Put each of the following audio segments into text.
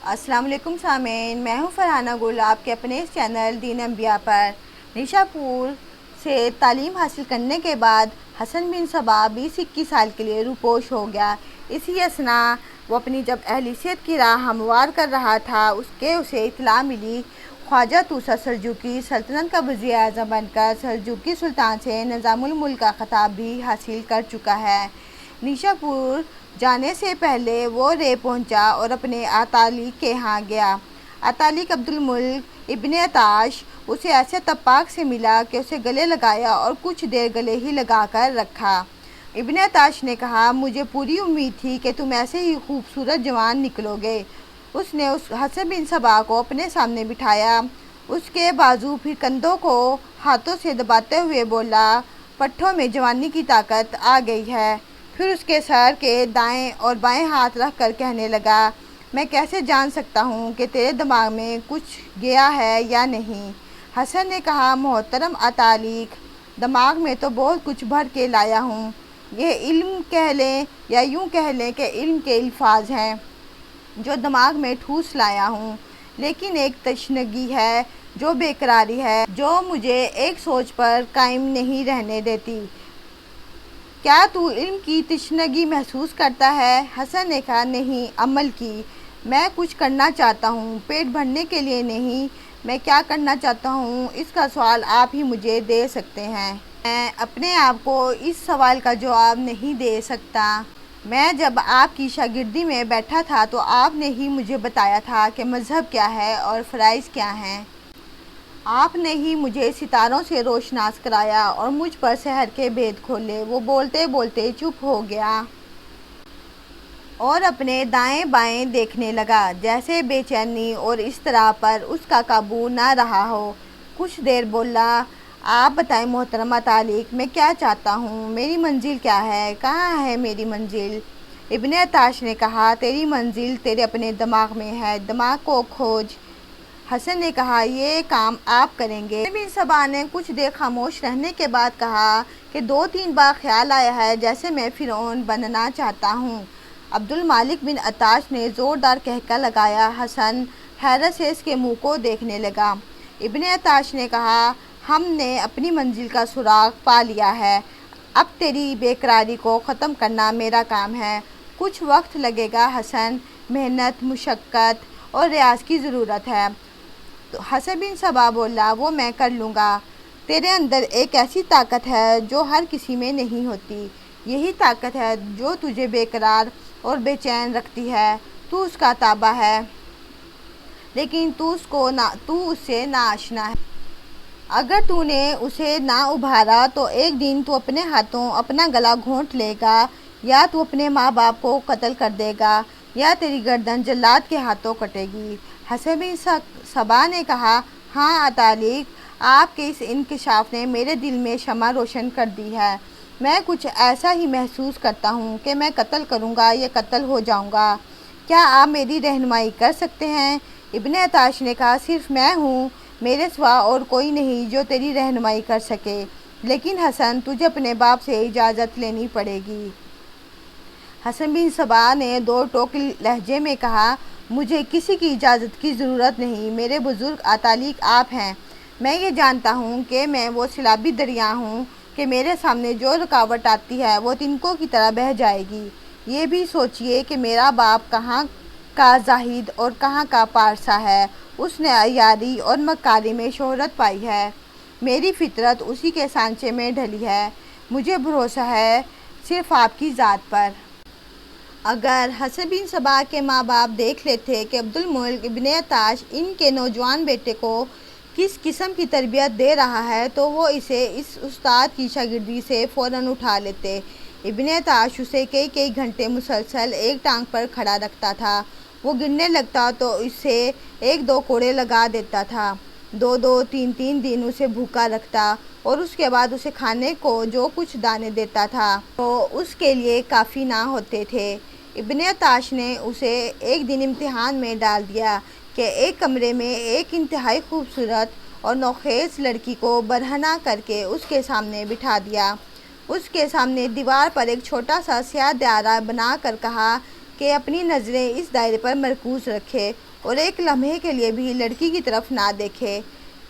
السلام علیکم سامعین، میں ہوں فرحانہ گل، آپ کے اپنے اس چینل دین انبیاء پر۔ نیشا پور سے تعلیم حاصل کرنے کے بعد حسن بن صبا 20-21 سال کے لیے روپوش ہو گیا۔ اسی اثناء وہ اپنی جب اہلیت کی راہ ہموار کر رہا تھا اسے اطلاع ملی خواجہ توسا سلجوقی سلطنت کا وزیر اعظم بن کر سلجوقی سلطان سے نظام الملک کا خطاب بھی حاصل کر چکا ہے۔ نیشا پور جانے سے پہلے وہ رے پہنچا اور اپنے اتالیق کے ہاں گیا۔ اتالیق عبد الملک ابن عطاش اسے ایسے اتفاق سے ملا کہ اسے گلے لگایا اور کچھ دیر گلے ہی لگا کر رکھا۔ ابن عطاش نے کہا، مجھے پوری امید تھی کہ تم ایسے ہی خوبصورت جوان نکلو گے۔ اس نے حسن بن صبا کو اپنے سامنے بٹھایا، اس کے بازو پھر کندھوں کو ہاتھوں سے دباتے ہوئے بولا، پٹھوں میں جوانی کی طاقت آ گئی ہے۔ پھر اس کے سر کے دائیں اور بائیں ہاتھ رکھ کر کہنے لگا، میں کیسے جان سکتا ہوں کہ تیرے دماغ میں کچھ گیا ہے یا نہیں؟ حسن نے کہا، محترم اتالیق، دماغ میں تو بہت کچھ بھر کے لایا ہوں۔ یہ علم کہہ لیں یا یوں کہہ لیں کہ علم کے الفاظ ہیں جو دماغ میں ٹھوس لایا ہوں، لیکن ایک تشنگی ہے جو بے قراری ہے، جو مجھے ایک سوچ پر قائم نہیں رہنے دیتی۔ کیا تو علم کی تشنگی محسوس کرتا ہے؟ حسن نے کہا، نہیں، عمل کی۔ میں کچھ کرنا چاہتا ہوں، پیٹ بھرنے کے لیے نہیں۔ میں کیا کرنا چاہتا ہوں اس کا سوال آپ ہی مجھے دے سکتے ہیں۔ میں اپنے آپ کو اس سوال کا جواب نہیں دے سکتا۔ میں جب آپ کی شاگردی میں بیٹھا تھا تو آپ نے ہی مجھے بتایا تھا کہ مذہب کیا ہے اور فرائض کیا ہیں۔ آپ نے ہی مجھے ستاروں سے روشناس کرایا اور مجھ پر سحر کے بھید کھولے۔ وہ بولتے بولتے چپ ہو گیا اور اپنے دائیں بائیں دیکھنے لگا، جیسے بے چینی اور اضطراب پر اس کا قابو نہ رہا ہو۔ کچھ دیر بولا، آپ بتائیں محترم اتالیق، میں کیا چاہتا ہوں؟ میری منزل کیا ہے؟ کہاں ہے میری منزل؟ ابن عطاش نے کہا، تیری منزل تیرے اپنے دماغ میں ہے، دماغ کو کھوج۔ حسن نے کہا، یہ کام آپ کریں گے؟ حسن بن صبا نے کچھ دیر خاموش رہنے کے بعد کہا کہ 2-3 بار خیال آیا ہے جیسے میں فرعون بننا چاہتا ہوں۔ عبد الملک بن عطاش نے زوردار قہقہہ لگایا۔ حسن حیرت سے اس کے منہ کو دیکھنے لگا۔ ابن عطاش نے کہا، ہم نے اپنی منزل کا سراغ پا لیا ہے، اب تیری بے قراری کو ختم کرنا میرا کام ہے۔ کچھ وقت لگے گا حسن، محنت، مشقت اور ریاض کی ضرورت ہے۔ تو حسن بن صبا بولا، وہ میں کر لوں گا۔ تیرے اندر ایک ایسی طاقت ہے جو ہر کسی میں نہیں ہوتی، یہی طاقت ہے جو تجھے بے قرار اور بے چین رکھتی ہے۔ تو اس کا تابع ہے، لیکن تو اس سے ناآشنا ہے۔ اگر تو نے اسے نہ ابھارا تو ایک دن تو اپنے ہاتھوں اپنا گلا گھونٹ لے گا، یا تو اپنے ماں باپ کو قتل کر دے گا یا تیری گردن جلاد کے ہاتھوں کٹے گی۔ حسن بن صبا نے کہا، ہاں اتالیق، آپ کے اس انکشاف نے میرے دل میں شمع روشن کر دی ہے۔ میں کچھ ایسا ہی محسوس کرتا ہوں کہ میں قتل کروں گا یا قتل ہو جاؤں گا۔ کیا آپ میری رہنمائی کر سکتے ہیں؟ ابن عطاش نے کہا، صرف میں ہوں، میرے سوا اور کوئی نہیں جو تیری رہنمائی کر سکے، لیکن حسن، تجھے اپنے باپ سے اجازت لینی پڑے گی۔ حسن بن صبا نے دو ٹوک لہجے میں کہا، مجھے کسی کی اجازت کی ضرورت نہیں، میرے بزرگ اتالیق آپ ہیں۔ میں یہ جانتا ہوں کہ میں وہ سیلابی دریا ہوں کہ میرے سامنے جو رکاوٹ آتی ہے وہ تنکوں کی طرح بہہ جائے گی۔ یہ بھی سوچئے کہ میرا باپ کہاں کا زاہد اور کہاں کا پارسا ہے، اس نے عیاری اور مکاری میں شہرت پائی ہے، میری فطرت اسی کے سانچے میں ڈھلی ہے۔ مجھے بھروسہ ہے صرف آپ کی ذات پر۔ اگر حسن بن صبا کے ماں باپ دیکھ لیتے کہ عبد الملک ابن عطاش ان کے نوجوان بیٹے کو کس قسم کی تربیت دے رہا ہے تو وہ اسے اس استاد کی شاگردی سے فوراً اٹھا لیتے۔ ابن عطاش اسے کئی گھنٹے مسلسل ایک ٹانگ پر کھڑا رکھتا تھا، وہ گرنے لگتا تو اسے 1-2 کوڑے لگا دیتا تھا، 2-3 دن اسے بھوکا رکھتا اور اس کے بعد اسے کھانے کو جو کچھ دانے دیتا تھا تو اس کے لیے کافی نہ ہوتے تھے۔ ابن عطاش نے اسے ایک دن امتحان میں ڈال دیا کہ ایک کمرے میں ایک انتہائی خوبصورت اور نوخیز لڑکی کو برہنہ کر کے اس کے سامنے بٹھا دیا۔ اس کے سامنے دیوار پر ایک چھوٹا سا سیاہ دائرہ بنا کر کہا کہ اپنی نظریں اس دائرے پر مرکوز رکھے اور ایک لمحے کے لیے بھی لڑکی کی طرف نہ دیکھے۔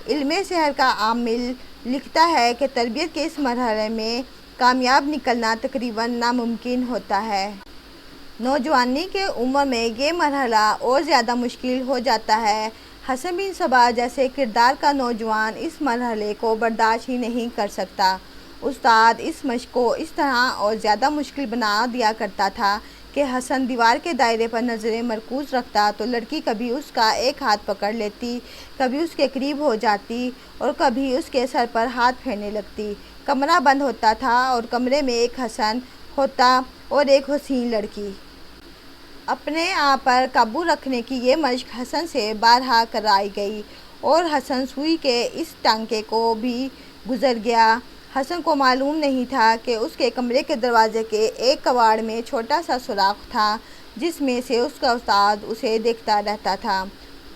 علم سحر کا عامل لکھتا ہے کہ تربیت کے اس مرحلے میں کامیاب نکلنا تقریباً ناممکن ہوتا ہے۔ نوجوانی کے عمر میں یہ مرحلہ اور زیادہ مشکل ہو جاتا ہے۔ حسن بن صبا جیسے کردار کا نوجوان اس مرحلے کو برداشت ہی نہیں کر سکتا۔ استاد اس مشق کو اس طرح اور زیادہ مشکل بنا دیا کرتا تھا کہ حسن دیوار کے دائرے پر نظریں مرکوز رکھتا تو لڑکی کبھی اس کا ایک ہاتھ پکڑ لیتی، کبھی اس کے قریب ہو جاتی اور کبھی اس کے سر پر ہاتھ پھیرنے لگتی۔ کمرہ بند ہوتا تھا اور کمرے میں ایک حسن ہوتا اور ایک حسین لڑکی۔ اپنے آپ پر قابو رکھنے کی یہ مشق حسن سے بارہا کرائی گئی اور حسن سوئی کے اس ٹانکے کو بھی گزر گیا۔ حسن کو معلوم نہیں تھا کہ اس کے کمرے کے دروازے کے ایک کواڑ میں چھوٹا سا سوراخ تھا جس میں سے اس کا استاد اسے دیکھتا رہتا تھا۔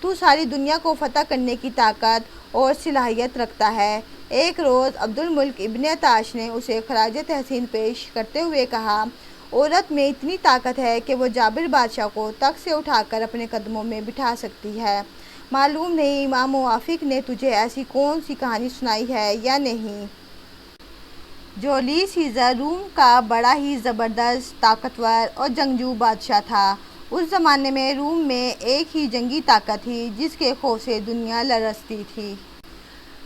تو ساری دنیا کو فتح کرنے کی طاقت اور صلاحیت رکھتا ہے۔ ایک روز عبدالملک ابن عطاش نے اسے خراج تحسین پیش کرتے ہوئے کہا، عورت میں اتنی طاقت ہے کہ وہ جابر بادشاہ کو تخت سے اٹھا کر اپنے قدموں میں بٹھا سکتی ہے۔ معلوم نہیں امام موافق نے تجھے ایسی کون سی کہانی سنائی ہے یا نہیں۔ جولیس سیزر روم کا بڑا ہی زبردست، طاقتور اور جنگجو بادشاہ تھا۔ اس زمانے میں روم میں ایک ہی جنگی طاقت تھی جس کے خوف سے دنیا لرزتی تھی۔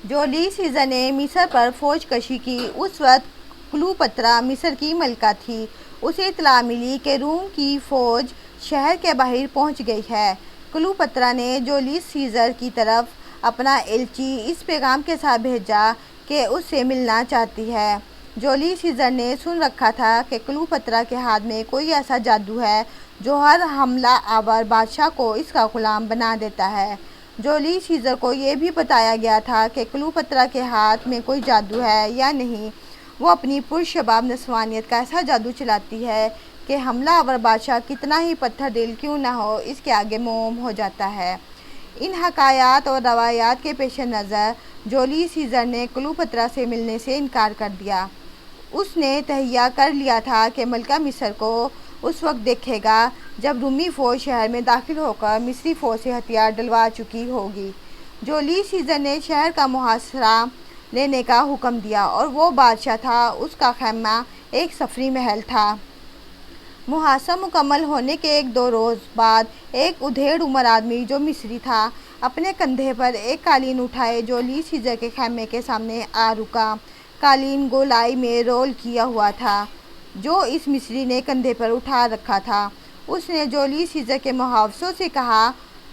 جولیس سیزر نے مصر پر فوج کشی کی۔ اس وقت کلیوپاترا مصر کی ملکہ تھی۔ اسے اطلاع ملی کہ روم کی فوج شہر کے باہر پہنچ گئی ہے۔ کلیوپاترا نے جولیس سیزر کی طرف اپنا ایلچی اس پیغام کے ساتھ بھیجا کہ اس سے ملنا چاہتی ہے۔ جولیس سیزر نے سن رکھا تھا کہ کلیوپاترا کے ہاتھ میں کوئی ایسا جادو ہے جو ہر حملہ آور بادشاہ کو اس کا غلام بنا دیتا ہے۔ جولیس سیزر کو یہ بھی بتایا گیا تھا کہ کلیوپاترا کے ہاتھ میں کوئی جادو ہے یا نہیں، وہ اپنی پرشباب نسوانیت کا ایسا جادو چلاتی ہے کہ حملہ آور بادشاہ کتنا ہی پتھر دل کیوں نہ ہو اس کے آگے موم ہو جاتا ہے۔ ان حکایات اور روایات کے پیش نظر جولیس سیزر نے کلیوپاترا سے ملنے سے انکار کر دیا۔ اس نے تہیہ کر لیا تھا کہ ملکہ مصر کو اس وقت دیکھے گا جب رومی فوج شہر میں داخل ہو کر مصری فوج سے ہتھیار ڈلوا چکی ہوگی۔ جولیس سیزر نے شہر کا محاصرہ لینے کا حکم دیا اور وہ بادشاہ تھا، اس کا خیمہ ایک صفری محل تھا۔ محاصرہ مکمل ہونے کے ایک دو روز بعد ایک ادھیڑ عمر آدمی جو مصری تھا اپنے کندھے پر ایک قالین اٹھائے جولیس سیزر کے خیمے کے سامنے آ رکا۔ قالین گولائی میں رول کیا ہوا تھا جو اس مصری نے کندھے پر اٹھا رکھا تھا۔ اس نے جولیس سیزر کے محافظوں سے کہا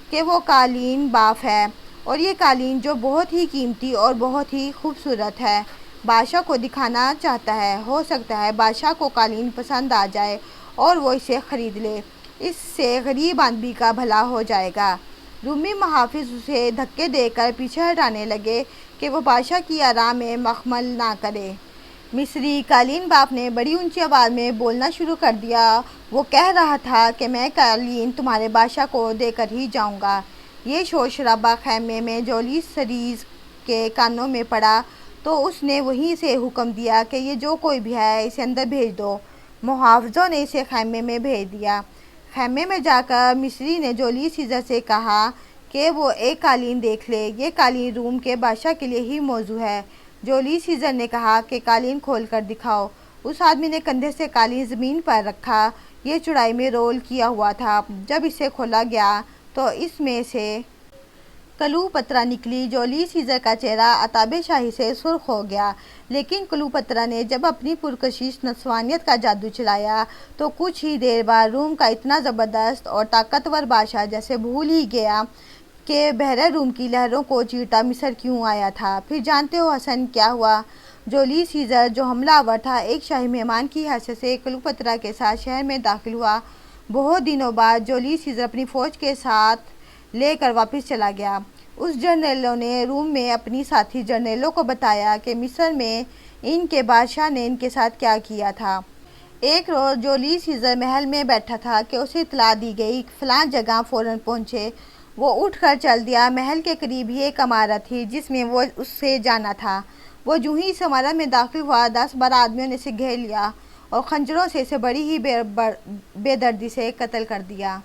کہ وہ قالین باف ہے اور یہ قالین جو بہت ہی قیمتی اور بہت ہی خوبصورت ہے بادشاہ کو دکھانا چاہتا ہے۔ ہو سکتا ہے بادشاہ کو قالین پسند آ جائے اور وہ اسے خرید لے، اس سے غریب آدمی کا بھلا ہو جائے گا۔ رومی محافظ اسے دھکے دے کر پیچھے ہٹانے لگے کہ وہ بادشاہ کی آرا میں مخمل نہ کرے۔ مصری قالین باف نے بڑی اونچی آواز میں بولنا شروع کر دیا۔ وہ کہہ رہا تھا کہ میں قالین تمہارے بادشاہ کو دے کر ہی جاؤں گا۔ یہ شور شرابہ خیمے میں جولیس سیزر کے کانوں میں پڑا تو اس نے وہیں سے حکم دیا کہ یہ جو کوئی بھی ہے اسے اندر بھیج دو۔ محافظوں نے اسے خیمے میں بھیج دیا۔ خیمے میں جا کر مصری نے جولیس سیزر سے کہا کہ وہ ایک قالین دیکھ لے، یہ قالین روم کے بادشاہ کے لیے ہی موزوں ہے۔ جولیس سیزر نے کہا کہ قالین کھول کر دکھاؤ۔ اس آدمی نے کندھے سے قالین زمین پر رکھا، یہ چوڑائی میں رول کیا ہوا تھا۔ جب اسے کھولا گیا تو اس میں سے کلیوپاترا نکلی۔ جولیس سیزر کا چہرہ عتاب شاہی سے سرخ ہو گیا، لیکن کلیوپاترا نے جب اپنی پرکشش نسوانیت کا جادو چلایا تو کچھ ہی دیر بعد روم کا اتنا زبردست اور طاقتور بادشاہ جیسے بھول ہی گیا کہ بحر روم کی لہروں کو چیرتا مصر کیوں آیا تھا۔ پھر جانتے ہو حسن کیا ہوا؟ جولیس سیزر جو حملہ آور تھا ایک شاہی مہمان کی حیثیت سے کلیوپاترا کے ساتھ شہر میں داخل ہوا۔ بہت دنوں بعد جولیس سیزر اپنی فوج کے ساتھ لے کر واپس چلا گیا۔ اس جرنیلوں نے روم میں اپنی ساتھی جرنیلوں کو بتایا کہ مصر میں ان کے بادشاہ نے ان کے ساتھ کیا کیا تھا۔ ایک روز جولیس سیزر محل میں بیٹھا تھا کہ اسے اطلاع دی گئی فلاں جگہ فوراً پہنچے۔ وہ اٹھ کر چل دیا۔ محل کے قریب ہی ایک عمارت تھی جس میں وہ اس سے جانا تھا۔ وہ جو ہی اس عمارت میں داخل ہوا 10-12 آدمیوں نے اسے گھیر لیا اور خنجروں سے اسے بڑی ہی بے دردی سے قتل کر دیا۔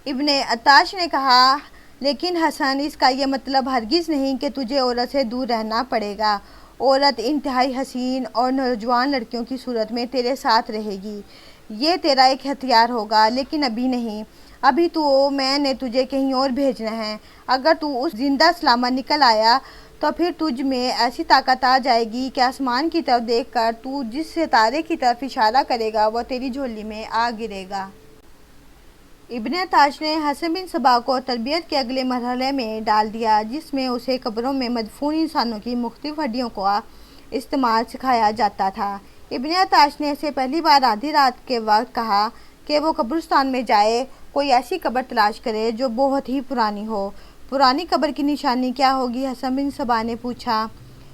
ابن عطاش نے کہا لیکن حسن، اس کا یہ مطلب ہرگز نہیں کہ تجھے عورت سے دور رہنا پڑے گا۔ عورت انتہائی حسین اور نوجوان لڑکیوں کی صورت میں تیرے ساتھ رہے گی، یہ تیرا ایک ہتھیار ہوگا، لیکن ابھی نہیں۔ ابھی میں نے تجھے کہیں اور بھیجنا ہے۔ اگر اس زندہ سلامت نکل آیا تو پھر تجھ میں ایسی طاقت آ جائے گی کہ آسمان کی طرف دیکھ کر تو جس ستارے کی طرف اشارہ کرے گا وہ تیری جھولی میں آ گرے گا۔ ابن عطاش نے حسن بن صبا کو تربیت کے اگلے مرحلے میں ڈال دیا، جس میں اسے قبروں میں مدفون انسانوں کی مختلف ہڈیوں کا استعمال سکھایا جاتا تھا۔ ابن عطاش نے اسے پہلی بار آدھی رات کے وقت کہا کہ وہ قبرستان میں جائے، کوئی ایسی قبر تلاش کرے جو بہت ہی پرانی ہو۔ پرانی قبر کی نشانی کیا ہوگی؟ حسن بن صبا نے پوچھا۔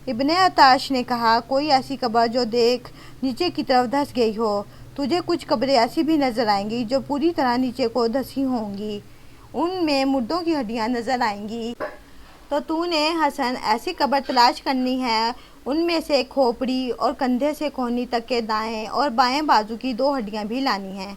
ابن عطاش نے کہا، کوئی ایسی قبر جو دیکھ نیچے کی طرف دھس گئی ہو۔ تجھے کچھ قبریں ایسی بھی نظر آئیں گی جو پوری طرح نیچے کو دھسی ہوں گی، ان میں مردوں کی ہڈیاں نظر آئیں گی۔ تو نے حسن ایسی قبر تلاش کرنی ہے، ان میں سے کھوپڑی اور کندھے سے کہنی تک کے دائیں اور بائیں بازو کی 2 ہڈیاں بھی لانی ہیں۔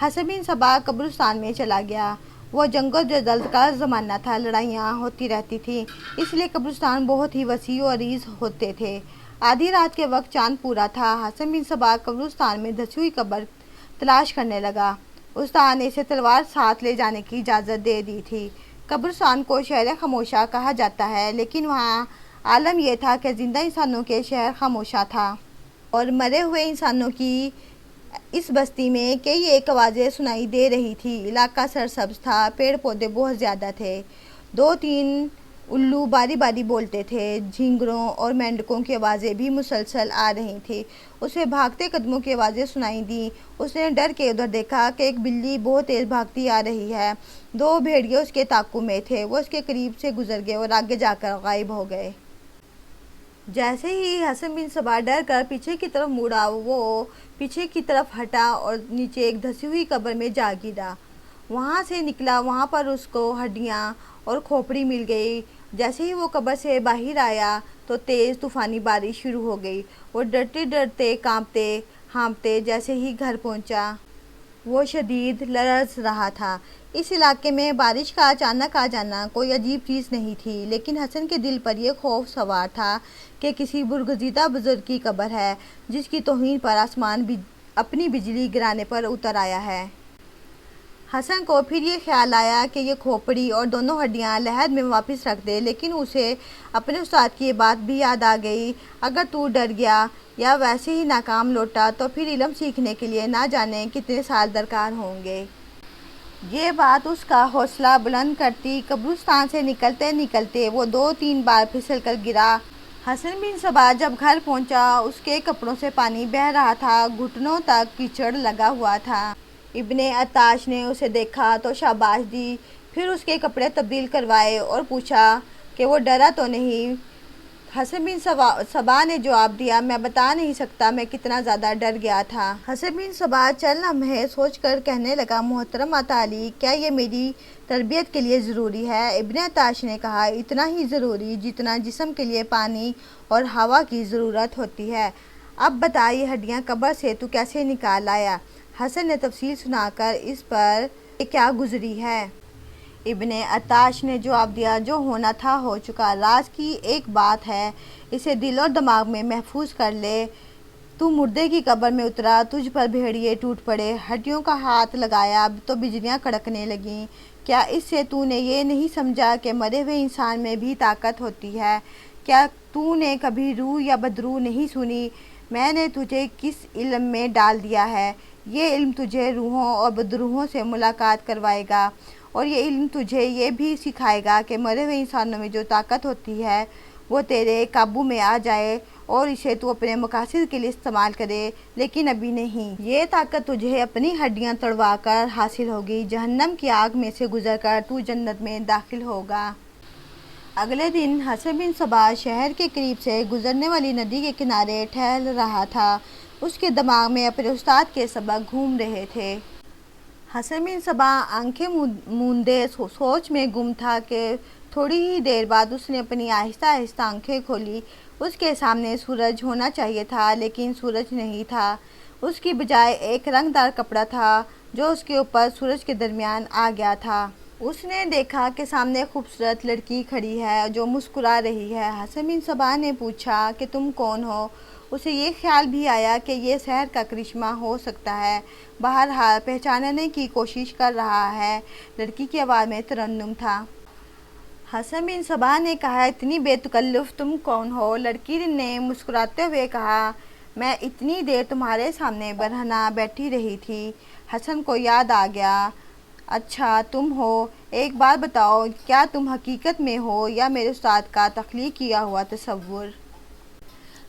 حسن بن صبا قبرستان میں چلا گیا۔ وہ جنگ و جدل کا زمانہ تھا، لڑائیاں ہوتی رہتی تھیں، اس لیے قبرستان بہت ہی وسیع و عریض ہوتے تھے۔ آدھی رات کے وقت چاند پورا تھا۔ حسن بن صبا قبرستان میں دھسی ہوئی قبر تلاش کرنے لگا۔ استاد نے اسے تلوار ساتھ لے جانے کی اجازت دے دی تھی۔ قبرستان کو شہر خاموشہ کہا جاتا ہے، لیکن وہاں عالم یہ تھا کہ زندہ انسانوں کے شہر خاموشہ تھا، اور مرے ہوئے انسانوں کی اس بستی میں کئی ایک آوازیں سنائی دے رہی تھی۔ علاقہ سرسبز تھا، پیڑ پودے بہت زیادہ تھے۔ 2-3 الو باری باری بولتے تھے۔ جھینگروں اور مینڈکوں کی آوازیں بھی مسلسل آ رہی تھیں۔ اسے بھاگتے قدموں کی آوازیں سنائی دیں۔ اس نے ڈر کے ادھر دیکھا کہ ایک بلی بہت تیز بھاگتی آ رہی ہے۔ 2 بھیڑیے اس کے تعاقب میں تھے۔ وہ اس کے قریب سے گزر گئے اور آگے جا کر غائب ہو گئے۔ جیسے ہی حسن بن صبا ڈر کر پیچھے کی طرف مڑا، وہ پیچھے کی طرف ہٹا اور نیچے ایک دھسی ہوئی قبر میں جا گرا۔ وہاں سے نکلا، وہاں پر اس کو ہڈیاں اور کھوپڑی مل گئی۔ جیسے ہی وہ قبر سے باہر آیا تو تیز طوفانی بارش شروع ہو گئی۔ وہ ڈرتے ڈرتے، کانپتے ہانپتے جیسے ہی گھر پہنچا، وہ شدید لرز رہا تھا۔ اس علاقے میں بارش کا اچانک آ جانا کوئی عجیب چیز نہیں تھی، لیکن حسن کے دل پر یہ خوف سوار تھا کہ کسی برگزیدہ بزرگ کی قبر ہے، جس کی توہین پر آسمان اپنی بجلی گرانے پر اتر آیا ہے۔ حسن کو پھر یہ خیال آیا کہ یہ کھوپڑی اور دونوں ہڈیاں لحد میں واپس رکھ دے، لیکن اسے اپنے استاد کی یہ بات بھی یاد آ گئی، اگر تو ڈر گیا یا ویسے ہی ناکام لوٹا تو پھر علم سیکھنے کے لیے نہ جانے کتنے سال درکار ہوں گے۔ یہ بات اس کا حوصلہ بلند کرتی۔ قبرستان سے نکلتے نکلتے وہ 2-3 بار پھسل کر گرا۔ حسن بن صبا جب گھر پہنچا، اس کے کپڑوں سے پانی بہہ رہا تھا، گھٹنوں تک کیچڑ لگا ہوا تھا۔ ابن عطاش نے اسے دیکھا تو شاباش دی، پھر اس کے کپڑے تبدیل کروائے اور پوچھا کہ وہ ڈرا تو نہیں۔ حسن بن صبا نے جواب دیا، میں بتا نہیں سکتا میں کتنا زیادہ ڈر گیا تھا۔ حسن بن صبا چند لمحے سوچ کر کہنے لگا، محترم علی، کیا یہ میری تربیت کے لیے ضروری ہے؟ ابن عطاش نے کہا، اتنا ہی ضروری جتنا جسم کے لیے پانی اور ہوا کی ضرورت ہوتی ہے۔ اب بتا، یہ ہڈیاں قبر سے تو کیسے نکال لایا؟ حسن نے تفصیل سنا کر اس پر کیا گزری ہے۔ ابن عطاش نے جواب دیا، جو ہونا تھا ہو چکا۔ راز کی ایک بات ہے، اسے دل اور دماغ میں محفوظ کر لے۔ تو مردے کی قبر میں اترا، تجھ پر بھیڑیے ٹوٹ پڑے، ہڈیوں کا ہاتھ لگایا تو بجلیاں کڑکنے لگیں۔ کیا اس سے تو نے یہ نہیں سمجھا کہ مرے ہوئے انسان میں بھی طاقت ہوتی ہے؟ کیا تو نے کبھی روح یا بدروح نہیں سنی؟ میں نے تجھے کس علم میں ڈال دیا ہے؟ یہ علم تجھے روحوں اور بدروحوں سے ملاقات کروائے گا، اور یہ علم تجھے یہ بھی سکھائے گا کہ مرے ہوئے انسانوں میں جو طاقت ہوتی ہے وہ تیرے قابو میں آ جائے اور اسے تو اپنے مقاصد کے لیے استعمال کرے، لیکن ابھی نہیں۔ یہ طاقت تجھے اپنی ہڈیاں توڑوا کر حاصل ہوگی۔ جہنم کی آگ میں سے گزر کر تو جنت میں داخل ہوگا۔ اگلے دن حسن بن صبا شہر کے قریب سے گزرنے والی ندی کے کنارے ٹہل رہا تھا۔ اس کے دماغ میں اپنے استاد کے سبق گھوم رہے تھے۔ حسن بن صبا آنکھیں موندے سوچ میں گم تھا کہ تھوڑی ہی دیر بعد اس نے اپنی آہستہ آہستہ آنکھیں کھولی۔ اس کے سامنے سورج ہونا چاہیے تھا، لیکن سورج نہیں تھا۔ اس کی بجائے ایک رنگ دار کپڑا تھا جو اس کے اوپر سورج کے درمیان آ گیا تھا۔ اس نے دیکھا کہ سامنے خوبصورت لڑکی کھڑی ہے جو مسکرا رہی ہے۔ حسن بن صبا نے پوچھا کہ تم کون ہو؟ اسے یہ خیال بھی آیا کہ یہ سحر کا کرشمہ ہو سکتا ہے۔ بہرحال پہچاننے کی کوشش کر رہا ہے۔ لڑکی کی آواز میں ترنم تھا۔ حسن بن صبا نے کہا، اتنی بے تکلف تم کون ہو؟ لڑکی نے مسکراتے ہوئے کہا، میں اتنی دیر تمہارے سامنے برہنہ بیٹھی رہی تھی۔ حسن کو یاد آ گیا، اچھا تم ہو، ایک بات بتاؤ، کیا تم حقیقت میں ہو یا میرے استاد کا تخلیق کیا ہوا تصور؟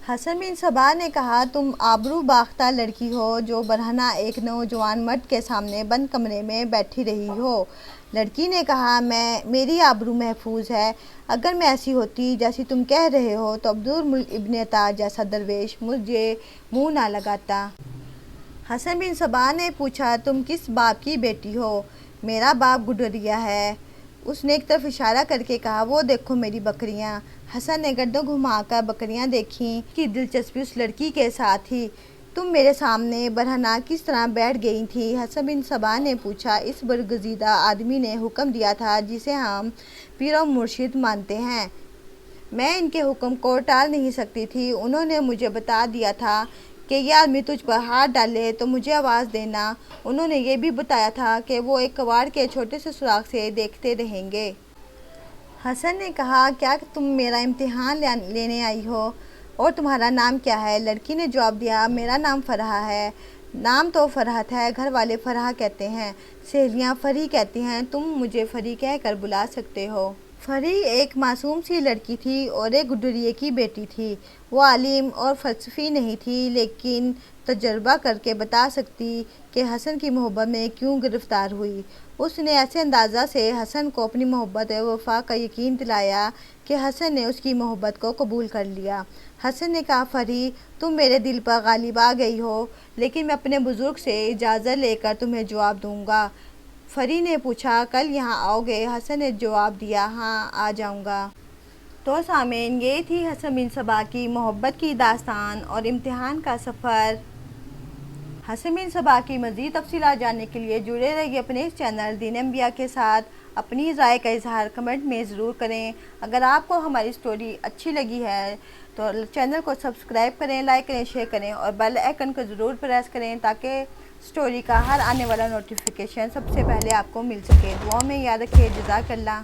حسن بن صبا نے کہا، تم آبرو باختہ لڑکی ہو جو برہنہ ایک نوجوان مرد کے سامنے بند کمرے میں بیٹھی رہی ہو۔ لڑکی نے کہا، میری آبرو محفوظ ہے۔ اگر میں ایسی ہوتی جیسی تم کہہ رہے ہو تو عبدالملک ابن عطا جیسا درویش مجھے منہ نہ لگاتا۔ حسن بن صبا نے پوچھا، تم کس باپ کی بیٹی ہو؟ میرا باپ گڈریا ہے۔ اس نے ایک طرف اشارہ کر کے کہا، وہ دیکھو میری بکریاں۔ حسن نے گردن گھما کر بکریاں دیکھیں۔ اس کی دلچسپی اس لڑکی کے ساتھ تھی۔ تم میرے سامنے برہنہ کس طرح بیٹھ گئی تھی؟ حسن بن صبا نے پوچھا، اس برگزیدہ آدمی نے حکم دیا تھا جسے ہم پیر و مرشد مانتے ہیں۔ میں ان کے حکم کو ٹال نہیں سکتی تھی۔ انہوں نے مجھے بتا دیا تھا کہ یہ آدمی تجھ پر ہاتھ ڈالے تو مجھے آواز دینا۔ انہوں نے یہ بھی بتایا تھا کہ وہ ایک کباڑ کے چھوٹے سے سوراخ سے دیکھتے رہیں گے۔ حسن نے کہا، کیا تم میرا امتحان لینے آئی ہو؟ اور تمہارا نام کیا ہے؟ لڑکی نے جواب دیا، میرا نام فرحہ ہے۔ نام تو فرحت ہے، گھر والے فرحہ کہتے ہیں، سہیلیاں فری کہتی ہیں، تم مجھے فری کہہ کر بلا سکتے ہو۔ فری ایک معصوم سی لڑکی تھی اور ایک گڈریے کی بیٹی تھی۔ وہ عالم اور فلسفی نہیں تھی، لیکن تجربہ کر کے بتا سکتی کہ حسن کی محبت میں کیوں گرفتار ہوئی۔ اس نے ایسے انداز سے حسن کو اپنی محبت و وفا کا یقین دلایا کہ حسن نے اس کی محبت کو قبول کر لیا۔ حسن نے کہا، فری تم میرے دل پر غالب آ گئی ہو، لیکن میں اپنے بزرگ سے اجازت لے کر تمہیں جواب دوں گا۔ فری نے پوچھا، کل یہاں آؤ گے؟ حسن نے جواب دیا، ہاں آ جاؤں گا۔ تو سامعین، یہ تھی حسن بن صبا کی محبت کی داستان اور امتحان کا سفر۔ حسن بن صبا کی مزید تفصیلات جاننے کے لیے جڑے رہیے اپنے اس چینل دین انبیاء کے ساتھ۔ اپنی رائے کا اظہار کمنٹ میں ضرور کریں۔ اگر آپ کو ہماری سٹوری اچھی لگی ہے تو چینل کو سبسکرائب کریں، لائک کریں، شیئر کریں اور بیل آئیکن کو ضرور پریس کریں تاکہ سٹوری کا ہر آنے والا نوٹیفیکیشن سب سے پہلے آپ کو مل سکے۔ دعاؤں میں یاد رکھیے۔ جزاک اللہ۔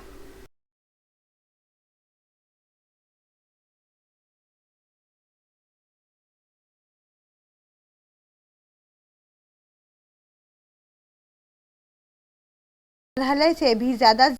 مرحلے سے بھی زیادہ